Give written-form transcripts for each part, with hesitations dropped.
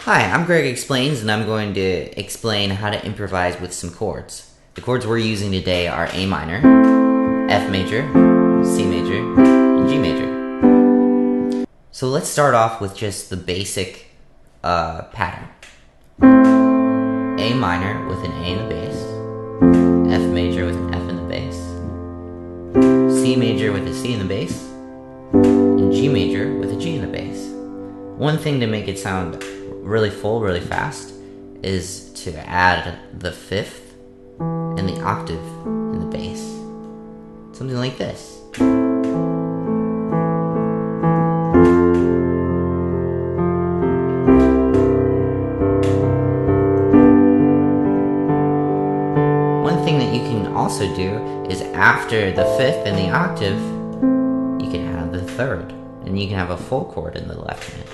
Hi, I'm Greg Explains, and I'm going to explain how to improvise with some chords. The chords we're using today are A minor, F major, C major, and G major. So let's start off with just the basic pattern. A minor with an A in the bass, F major with an F in the bass, C major with a C in the bass, and G major with a G in the bass. One thing to make it sound really full, really fast, is to add the fifth and the octave in the bass. Something like this. One thing that you can also do is after the fifth and the octave, you can add the third, and you can have a full chord in the left hand.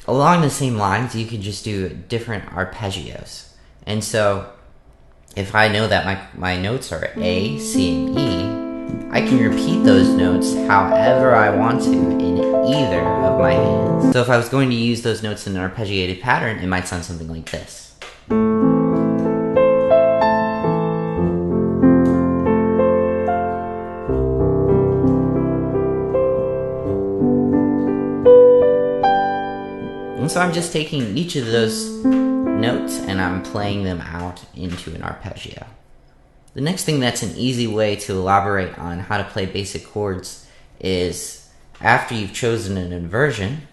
Along the same lines, you could just do different arpeggios. And so, if I know that my notes are A, C, and E, I can repeat those notes however I want to in either of my hands. So if I was going to use those notes in an arpeggiated pattern, it might sound something like this. And so I'm just taking each of those notes and I'm playing them out into an arpeggio. The next thing that's an easy way to elaborate on how to play basic chords is after you've chosen an inversion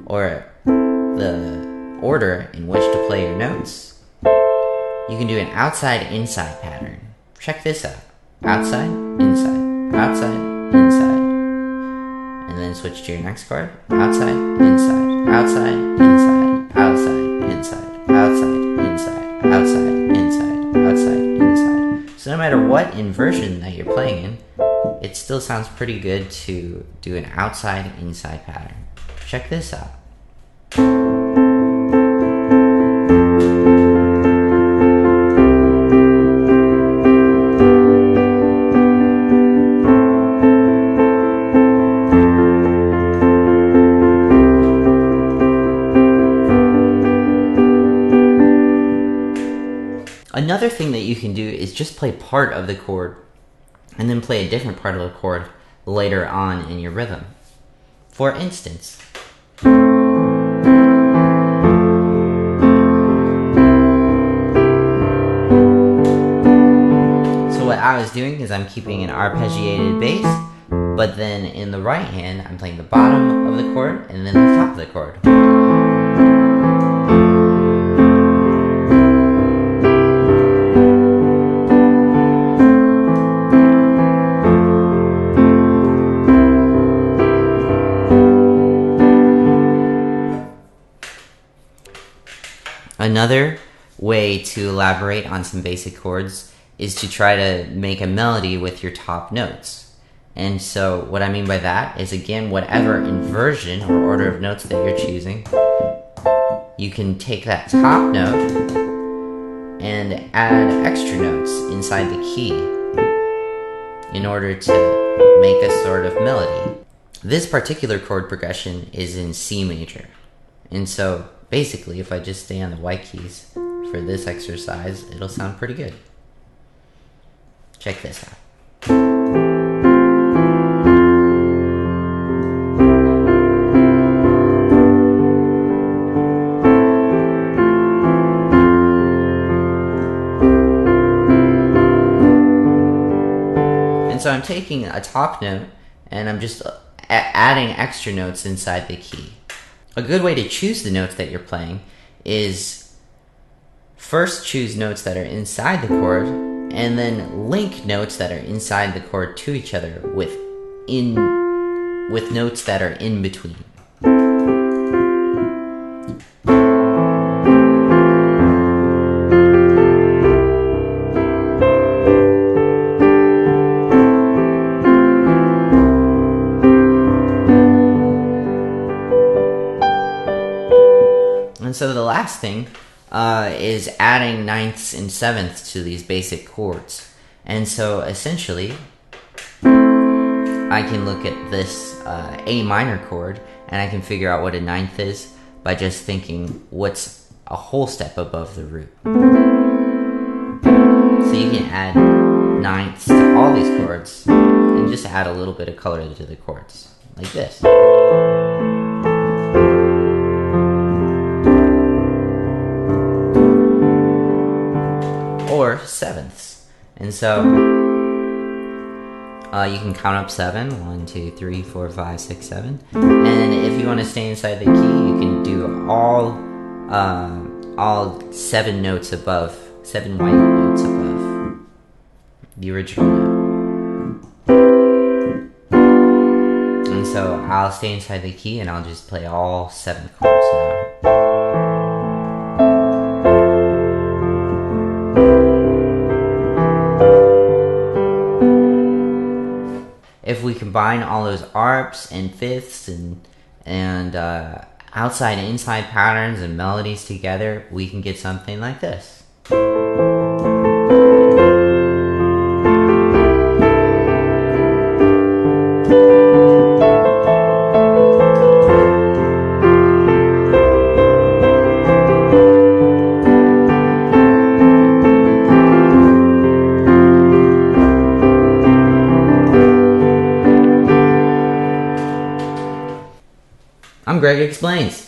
or the order in which to play your notes, you can do an outside-inside pattern. Check this out. Outside, inside, outside, inside. And then switch to your next chord. Outside, inside, outside, inside, outside, inside, outside, inside, outside, inside, outside, inside. So no matter what inversion that you're playing in, it still sounds pretty good to do an outside-inside pattern. Check this out. Another thing that you can do is just play part of the chord and then play a different part of the chord later on in your rhythm. For instance, so what I was doing is I'm keeping an arpeggiated bass, but then in the right hand I'm playing the bottom of the chord and then the top of the chord. Another way to elaborate on some basic chords is to try to make a melody with your top notes. And so what I mean by that is, again, whatever inversion or order of notes that you're choosing, you can take that top note and add extra notes inside the key in order to make a sort of melody. This particular chord progression is in C major. And so basically, if I just stay on the white keys for this exercise, it'll sound pretty good. Check this out. And so I'm taking a top note and I'm just adding extra notes inside the key. A good way to choose the notes that you're playing is first choose notes that are inside the chord and then link notes that are inside the chord to each other with notes that are in between. And so the last thing is adding ninths and sevenths to these basic chords. And so essentially, I can look at this A minor chord and I can figure out what a ninth is by just thinking what's a whole step above the root. So you can add ninths to all these chords and just add a little bit of color to the chords, like this. Or sevenths. And so you can count up 7. 1, 2, 3, 4, 5, 6, 7. And if you want to stay inside the key, you can do all 7 notes above, 7 white notes above the original note. And so I'll stay inside the key and I'll just play all 7 chords now. If we combine all those arps and fifths and outside and inside patterns and melodies together, we can get something like this. I'm Greg Explains.